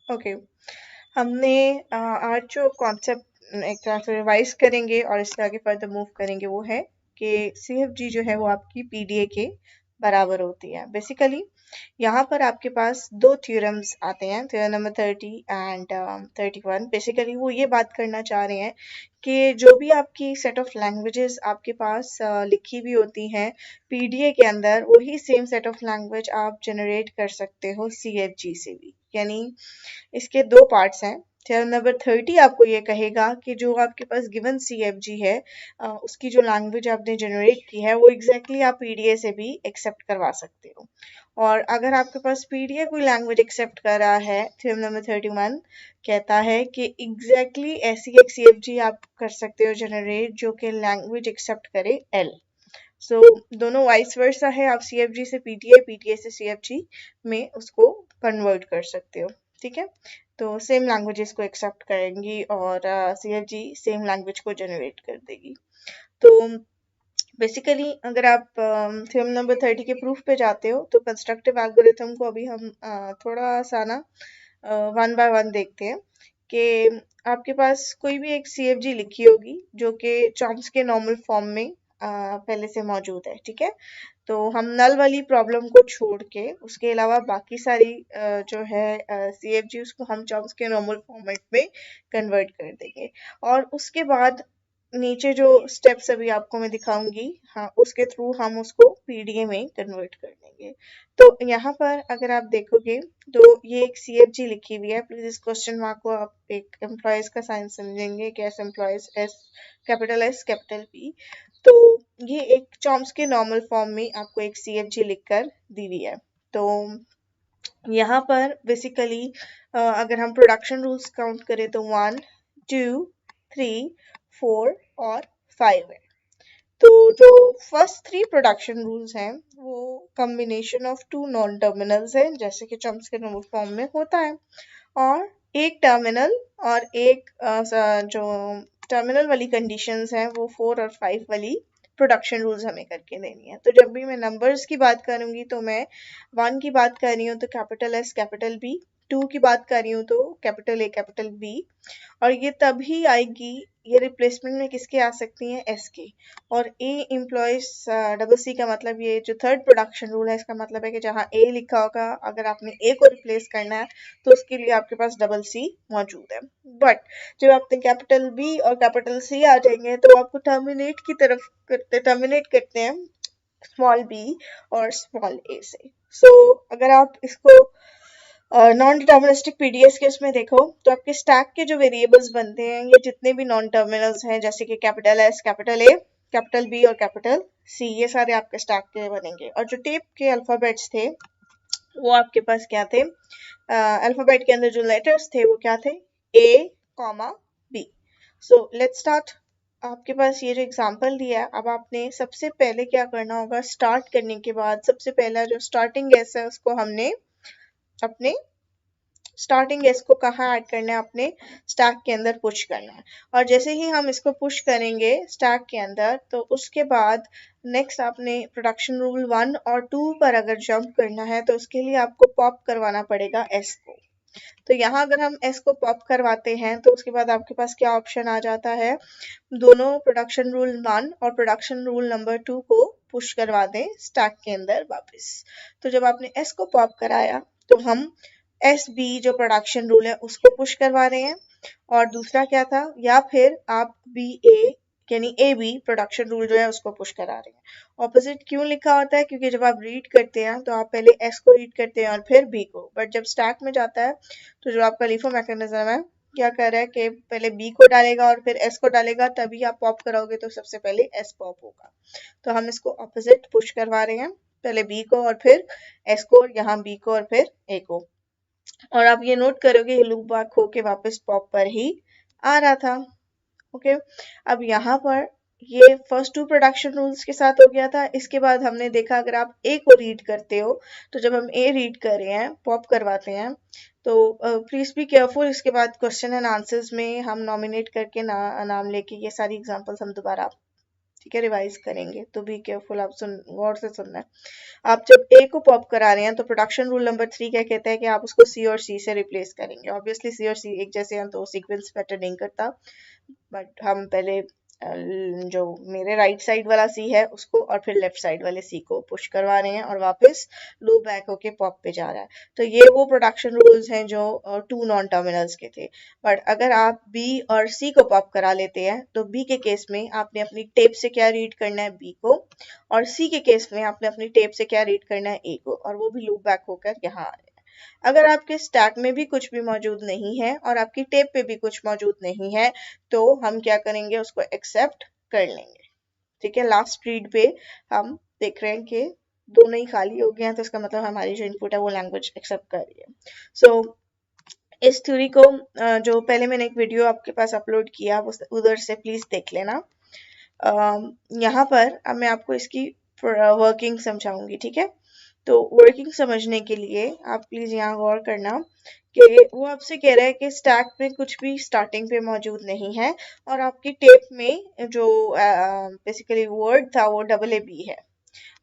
Okay, हमने आज जो कॉन्सेप्ट एक तरह से रिवाइज करेंगे और इससे आगे फर्दर मूव करेंगे वो है कि CFG जो है वो आपकी PDA के बराबर होती है। बेसिकली यहाँ पर आपके पास दो थ्योरम्स आते हैं, थ्योरम नंबर 30 एंड 31। बेसिकली वो ये बात करना चाह रहे हैं कि जो भी आपकी सेट ऑफ लैंग्वेजेस आपके पास लिखी हुई होती हैं PDA के अंदर, वही सेम सेट ऑफ लैंग्वेज आप जनरेट कर सकते हो CFG से भी। यानी इसके दो पार्ट्स हैं। थ्योरम नंबर 30 आपको ये कहेगा कि जो आपके पास गिवन CFG है उसकी जो लैंग्वेज आपने जनरेट की है वो एग्जैक्टली आप PDA से भी एक्सेप्ट करवा सकते हो। और अगर आपके पास PDA कोई लैंग्वेज एक्सेप्ट कर रहा है, थ्योरम नंबर 31 कहता है कि एग्जैक्टली ऐसी एक CFG आप कर सकते हो जनरेट जो कि लैंग्वेज एक्सेप्ट करे L। सो दोनों वाइस वर्सा है, आप CFG से PTA, PTA से CFG में उसको कन्वर्ट कर सकते हो। ठीक है, तो सेम लैंग्वेजेस को एक्सेप्ट करेंगी और CFG सेम लैंग्वेज को जनरेट कर देगी। तो बेसिकली अगर आप थ्योरम नंबर 30 के प्रूफ पे जाते हो तो कंस्ट्रक्टिव एल्गोरिथम को अभी हम थोड़ा सा ना वन बाय वन देखते हैं कि आपके पास कोई भी एक CFG लिखी होगी जो कि चॉम्स्की नॉर्मल फॉर्म में पहले से मौजूद है। ठीक है, तो हम नल वाली प्रॉब्लम को छोड़ के उसके अलावा बाकी सारी जो है CFG उसको हम चॉम्स्की नॉर्मल फॉर्मेट में कन्वर्ट कर देंगे। और उसके बाद नीचे जो स्टेप्स अभी आपको मैं दिखाऊंगी, हाँ, उसके थ्रू हम उसको PDA में कन्वर्ट कर देंगे। तो यहाँ पर अगर आप देखोगे तो ये एक CFG लिखी हुई है। प्लीज इस क्वेश्चन मार्क को आप एक एम्प्लॉयज का साइन समझेंगे कि S employees, S capital P। तो ये एक चॉम्स्की नॉर्मल फॉर्म में आपको एक CFG लिखकर दी हुई है। तो यहाँ पर बेसिकली अगर हम प्रोडक्शन रूल्स काउंट करें तो 1, 2, 3, 4 और 5 है। तो जो फर्स्ट थ्री प्रोडक्शन रूल्स हैं वो combination of two non terminals हैं, जैसे कि चॉम्स्की नॉर्मल फॉर्म में होता है, और एक टर्मिनल और एक जो टर्मिनल वाली कंडीशंस हैं वो 4 और 5 वाली प्रोडक्शन रूल्स हमें करके देनी है। तो जब भी मैं नंबर्स की बात करूंगी तो मैं 1 की बात कर रही हूँ तो कैपिटल S कैपिटल B, 2 की बात कर रही हूँ तो कैपिटल A कैपिटल B। और ये तभी आएगी, ये रिप्लेसमेंट में किसके आ सकती हैं, S के। और A एम्प्लॉयज डबल C का मतलब, ये जो थर्ड प्रोडक्शन रूल है इसका मतलब है कि जहाँ A लिखा होगा अगर आपने A को रिप्लेस करना है तो उसके लिए आपके पास डबल C मौजूद है। बट जब आपने कैपिटल B और कैपिटल C आ जाएंगे तो आपको टर्मिनेट करते हैं स्मॉल b और स्मॉल a से। सो अगर आप इसको नॉन डिटर्मिनिस्टिक PDS के उसमें देखो तो आपके स्टैक के जो वेरिएबल्स बनते हैं ये जितने भी नॉन टर्मिनल्स हैं, जैसे कि capital S capital A capital B और कैपिटल C, ये सारे आपके स्टैक के बनेंगे। और जो टेप के अल्फाबेट्स थे वो आपके पास क्या थे, अल्फाबेट के अंदर जो लेटर्स थे वो क्या थे, A comma B। So let's start. आपके पास ये जो एग्जांपल दिया है, अब आपने सबसे पहले क्या करना होगा, स्टार्ट करने के बाद सबसे पहला जो स्टार्टिंग गैस है उसको हमने अपने स्टार्टिंग गैस को कहाँ ऐड करना है, अपने स्टैक के अंदर पुश करना है। और जैसे ही हम इसको पुश करेंगे स्टैक के अंदर तो उसके बाद नेक्स्ट आपने प्रोडक्शन रूल 1 और 2 पर अगर जंप करना है तो उसके लिए आपको पॉप करवाना पड़ेगा S को। तो यहाँ अगर हम S को पॉप करवाते हैं तो उसके बाद आपके पास क्या ऑप्शन आ जाता है, दोनों प्रोडक्शन रूल 1 और प्रोडक्शन रूल नंबर 2 को पुश करवा दें स्टैक के अंदर वापस। तो जब आपने S को पॉप कराया तो हम SB जो प्रोडक्शन रूल है उसको पुश करवा रहे हैं। और दूसरा क्या था, या फिर आप BA यानी AB प्रोडक्शन रूल जो है उसको पुश करा रहे हैं। ऑपोजिट क्यों लिखा होता है, क्योंकि जब आप रीड करते हैं तो आप पहले S को रीड करते हैं और फिर B को, बट जब स्टैक में जाता है तो जो आपका LIFO मैकेनिज्म है क्या कर रहा है कि पहले B को डालेगा और फिर S को डालेगा, तभी आप पॉप कराओगे तो सबसे पहले S पॉप होगा। तो हम इसको ऑपोजिट पुश करवा रहे हैं, पहले B को और फिर S को, और यहाँ B को और फिर A को। और आप ये नोट करोगे ये लूप बैक होके वापस पॉप पर ही आ रहा था। ओके, अब यहाँ पर ये फर्स्ट टू प्रोडक्शन रूल्स के साथ हो गया था। इसके बाद हमने देखा अगर आप ए को रीड करते हो तो जब हम ए रीड कर रहे हैं, पॉप करवाते हैं, तो प्लीज बी केयरफुल, इसके बाद क्वेश्चन एंड आंसर्स में हम नॉमिनेट करके नाम लेके ये सारी एग्जांपल्स हम दोबारा ठीक है, रिवाइज करेंगे तो बी केयरफुल, आप सुन गौर से सुनना है। आप जब ए को पॉप करा रहे हैं तो प्रोडक्शन रूल नंबर 3 क्या कहता है कि आप उसको सी और सी से रिप्लेस करेंगे। ऑब्वियसली सी और सी एक जैसे हैं तो सीक्वेंस मैटर नहीं करता, बट हम पहले जो मेरे राइट साइड वाला सी है उसको और फिर लेफ्ट साइड वाले सी को पुश करवा रहे हैं और वापस लूप बैक होके पॉप पे जा रहा है। तो ये वो प्रोडक्शन रूल्स हैं जो 2 नॉन टर्मिनल्स के थे। बट अगर आप बी और सी को पॉप करा लेते हैं तो बी के केस में आपने अपनी टेप से क्या रीड करना है, बी को, और सी के केस में आपने अपनी टेप से क्या रीड करना है, ए को, और वो भी लूप बैक होकर यहाँ आ रहे हैं। अगर आपके स्टैक में भी कुछ भी मौजूद नहीं है और आपकी टेप पे भी कुछ मौजूद नहीं है तो हम क्या करेंगे, उसको एक्सेप्ट कर लेंगे। ठीक है, लास्ट रीड पे हम देख रहे हैं कि दोनों ही खाली हो गए हैं, तो इसका मतलब हमारी जो इनपुट है वो लैंग्वेज एक्सेप्ट कर रही है। सो इस थ्योरी को जो पहले मैंने एक वीडियो आपके पास अपलोड किया उधर से प्लीज देख लेना। यहाँ पर अब मैं आपको इसकी वर्किंग समझाऊंगी। ठीक है, तो वर्किंग समझने के लिए आप प्लीज यहाँ गौर करना कि वो आपसे कह रहा है कि स्टैक में कुछ भी स्टार्टिंग पे मौजूद नहीं है और आपकी टेप में जो बेसिकली वर्ड था वो डबल ए बी है।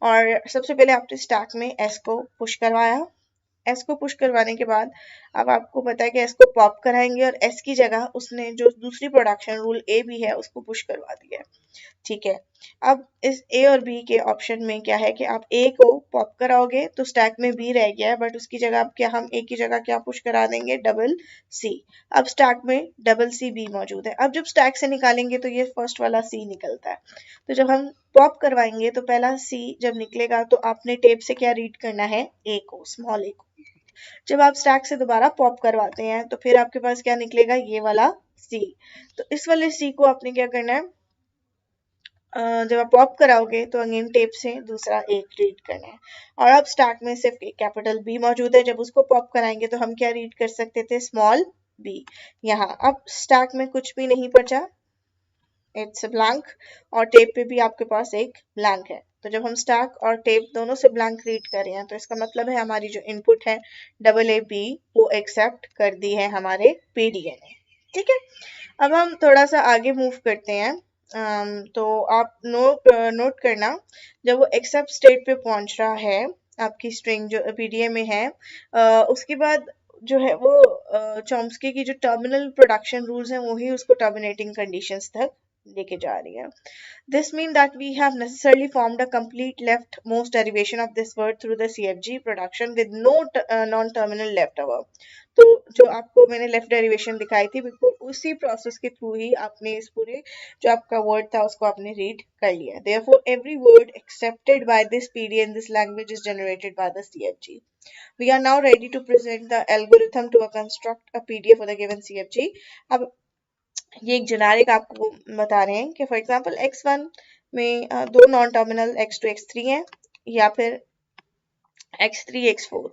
और सबसे पहले आपने स्टैक में एस को पुश करवाया। एस को पुश करवाने के बाद अब आपको पता है कि एस को पॉप कराएंगे और एस की जगह उसने जो दूसरी प्रोडक्शन रूल ए भी है उसको पुश करवा दिया है। ठीक है, अब इस ए और बी के ऑप्शन में क्या है कि आप ए को पॉप कराओगे तो स्टैक में बी रह गया है, बट उसकी जगह आप क्या, हम ए की जगह क्या पुश करा देंगे, डबल सी। अब स्टैक में डबल सी बी मौजूद है। अब जब स्टैक से निकालेंगे तो ये फर्स्ट वाला सी निकलता है। तो जब हम पॉप करवाएंगे तो पहला सी जब निकलेगा तो आपने टेप से क्या रीड करना है, ए को, स्मॉल ए को। जब आप स्टैक से दोबारा पॉप करवाते हैं तो फिर आपके पास क्या निकलेगा, ये वाला सी। तो इस वाले सी को आपने क्या करना है, जब आप पॉप कराओगे तो अगेन टेप से दूसरा एक रीड करना है। और अब स्टैक में सिर्फ एक कैपिटल बी मौजूद है, जब उसको पॉप कराएंगे तो हम क्या रीड कर सकते थे, स्मॉल बी। यहाँ अब स्टैक में कुछ भी नहीं बचा, इट्स ब्लैंक, और टेप पे भी आपके पास एक ब्लैंक है। तो जब हम स्टैक और टेप दोनों से ब्लैंक रीड कर रहे हैं तो इसका मतलब है हमारी जो इनपुट है डबल ए बी वो एक्सेप्ट कर दी है हमारे पीडीए ने। ठीक है, अब हम थोड़ा सा आगे मूव करते हैं। तो आप नोट करना, जब वो एक्सेप्ट स्टेट पे पहुंच रहा है आपकी स्ट्रिंग जो पीडीए में है, उसके बाद जो है वो चॉम्स्की की जो टर्मिनल प्रोडक्शन रूल्स हैं वही उसको टर्मिनेटिंग कंडीशंस तक लेके जा रही है। This means that we have necessarily formed a complete leftmost derivation of this word through the CFG production with no non-terminal left over. तो जो आपको मैंने लेफ्ट डेरिवेशन दिखाई थी बिल्कुल उसी प्रोसेस के थ्रू ही आपने इस पूरे जो आपका वर्ड था उसको आपने रीड कर लिया। Therefore, every word accepted by this PD in this language is generated by the CFG. We are now ready to present the algorithm to construct a PDF for the given CFG. अब ये एक generic आपको बता रहे हैं कि for example x1 में दो नॉन टर्मिनल x2 x3 हैं, या फिर x3 x4।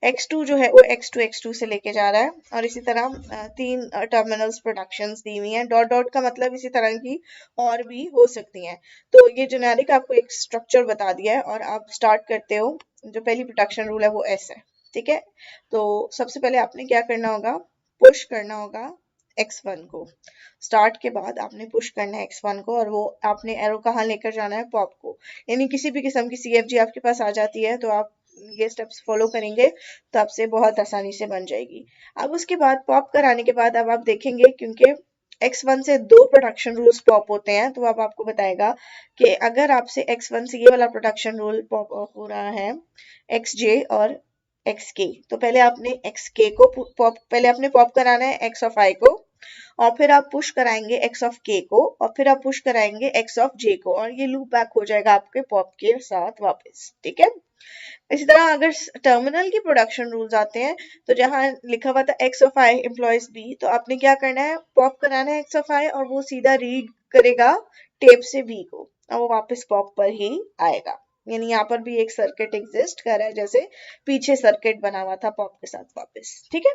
x2 जो है वो x2 x2 से लेके जा रहा है और इसी तरह तीन टर्मिनल्स प्रोडक्शंस दी हुई हैं। डॉट डॉट का मतलब इसी तरह की और भी हो सकती हैं। तो ये जेनेरिक आपको एक स्ट्रक्चर बता दिया है और आप स्टार्ट करते हो, जो पहली प्रोडक्शन रूल है वो s है। ठीक है, तो सबसे पहले आपने क्या करना होगा, पुश करना होगा x1 को। स्टार्ट के बाद आपने पुश करना है x1 को और वो आपने एरो कहाँ लेकर जाना है, पॉप को। यानी किसी भी किस्म की CFG आपके पास आ जाती है तो आप ये स्टेप्स फॉलो करेंगे तो आपसे बहुत आसानी से बन जाएगी। अब उसके बाद पॉप कराने के बाद अब आप देखेंगे क्योंकि x1 से दो प्रोडक्शन रूल्स पॉप होते हैं तो अब आपको बताएगा कि अगर आपसे x1 से ये वाला प्रोडक्शन रूल पॉप हो रहा है xj और xk, तो पहले आपने xk को पहले आपने पॉप कराना है x ऑफ i को, और फिर आप पुश कराएंगे x ऑफ k को, और फिर आप पुश कराएंगे x ऑफ j को, और ये लूप बैक हो जाएगा आपके पॉप के साथ वापस। ठीक है, इसी तरह अगर टर्मिनल की प्रोडक्शन रूल्स आते हैं तो जहां लिखा हुआ था x of i employees b, तो आपने क्या करना है, पॉप कराना है x ऑफ i और वो सीधा रीड करेगा टेप से b को और वो वापस पॉप पर ही आएगा। यानी यहाँ पर भी एक सर्किट एग्जिस्ट कर रहा है, जैसे पीछे सर्किट बना हुआ था पॉप के साथ वापस। ठीक है,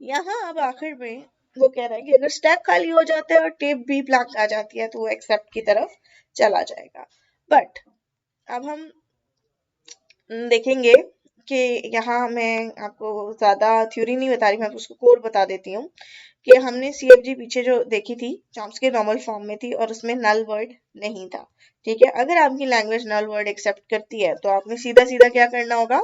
यहाँ अब आखिर में वो कह रहा है कि अगर स्टैक खाली हो जाता है और टेप भी ब्लैंक आ जाती है तो वो एक्सेप्ट की तरफ चला जाएगा। बट अब हम देखेंगे कि यहाँ मैं आपको ज़्यादा थ्योरी नहीं बता रही, मैं उसको कोड बता देती हूँ कि हमने CFG पीछे जो देखी थी चॉम्स्की नॉर्मल फॉर्म में थी और उसमें नल वर्ड नहीं था। ठीक है, अगर आपकी लैंग्वेज नल वर्ड एक्सेप्ट करती है तो आपने सीधा सीधा क्या करना होगा,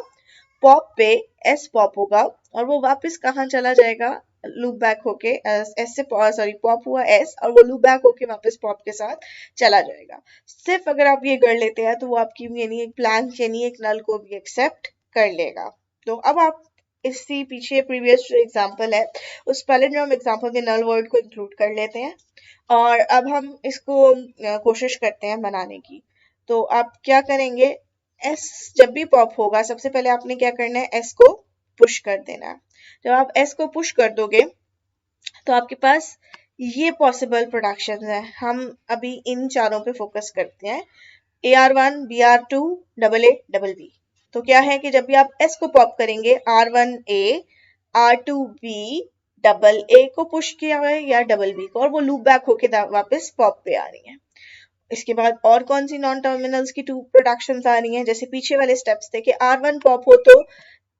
पॉप पे एस पॉप होगा और वो वापस कहाँ चला जाएगा, लूप बैक होके एस से सॉरी पॉप हुआ एस और वो लूप बैक होके वापस पॉप के साथ चला जाएगा। सिर्फ अगर आप ये कर लेते हैं तो वो आपकी यानी एक ब्लैंक यानी एक नल को भी एक्सेप्ट कर लेगा। तो अब आप इसी पीछे प्रीवियस जो एग्जांपल है उस पैलिंड्रोम एग्जांपल के नल वर्ड को इंक्लूड कर लेते हैं और अब हम इसको कोशिश करते हैं बनाने की। तो आप क्या करेंगे, एस जब भी पॉप होगा सबसे पहले आपने क्या करना है, एस को पुश कर देना है। जब आप एस को पुश कर दोगे तो आपके पास ये पॉसिबल प्रोडक्शन है। हम अभी इन चारों पे फोकस करते हैं, AR1 BR2 AA BB। तो क्या है कि जब भी आप एस को पॉप करेंगे R1A R2B डबल ए को पुश किया हुआ है या डबल बी को और वो लूप बैक होके वापस पॉप पे आ रही है। इसके बाद और कौन सी नॉन टर्मिनल्स की 2 प्रोडक्शंस आ रही हैं, जैसे पीछे वाले स्टेप्स थे कि R1 पॉप हो तो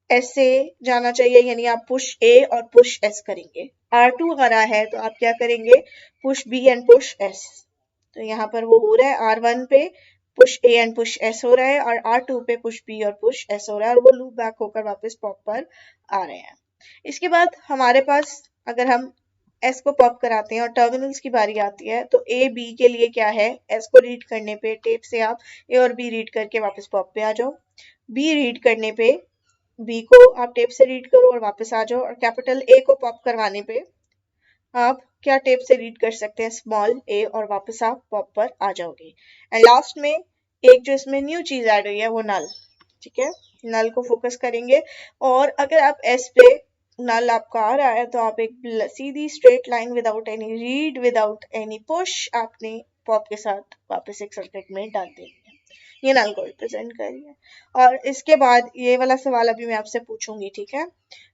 एस से जाना चाहिए यानी आप पुश ए और पुश एस करेंगे। R2 आ रहा है तो आप क्या करेंगे, push B and push S. तो यहाँ पर वो हो रहा है R1 पे push A and push S हो रहा है और R2 पे पुश बी और पुश एस हो रहा है और वो लूप बैक होकर वापस पॉप पर आ रहे हैं। इसके बाद हमारे पास अगर हम एस को पॉप कराते हैं और टर्मिनल्स की बारी आती है तो ए बी के लिए क्या है, एस को रीड करने पे टेप से आप ए और बी रीड करके वापस पॉप पे आ जाओ, बी रीड करने पे बी को आप टेप से रीड करो और वापस आ जाओ और कैपिटल ए को पॉप करवाने पे आप क्या टेप से रीड कर सकते हैं, स्मॉल ए और वापस आप पॉप पर आ जाओगे। एंड लास्ट में एक जो इसमें न्यू चीज ऐड हुई है वो नल। ठीक है, नल को फोकस करेंगे और अगर आप एस पे नल आपका आ रहा है तो आप एक सीधी straight line without any read without any push आपने पॉप के साथ वापस एक सर्किट में डाल देनी है। ये नल को रिप्रेजेंट कर रही है। और इसके बाद ये वाला सवाल अभी मैं आपसे पूछूंगी, ठीक है,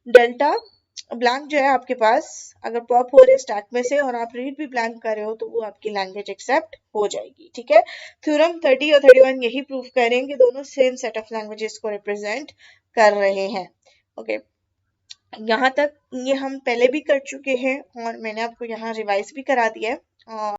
डेल्टा ब्लैंक जो है आपके पास अगर पॉप हो रहे है स्टैक में से और आप रीड भी ब्लैंक कर रहे हो तो वो आपकी लैंग्वेज एक्सेप्ट हो जाएगी। ठीक है, थ्योरम 30 और 31 यही प्रूव करें कि दोनों सेम सेट ऑफ लैंग्वेजेस को रिप्रेजेंट कर रहे हैं। ओके, यहाँ तक ये हम पहले भी कर चुके हैं और मैंने आपको यहाँ रिवाइज भी करा दिया है।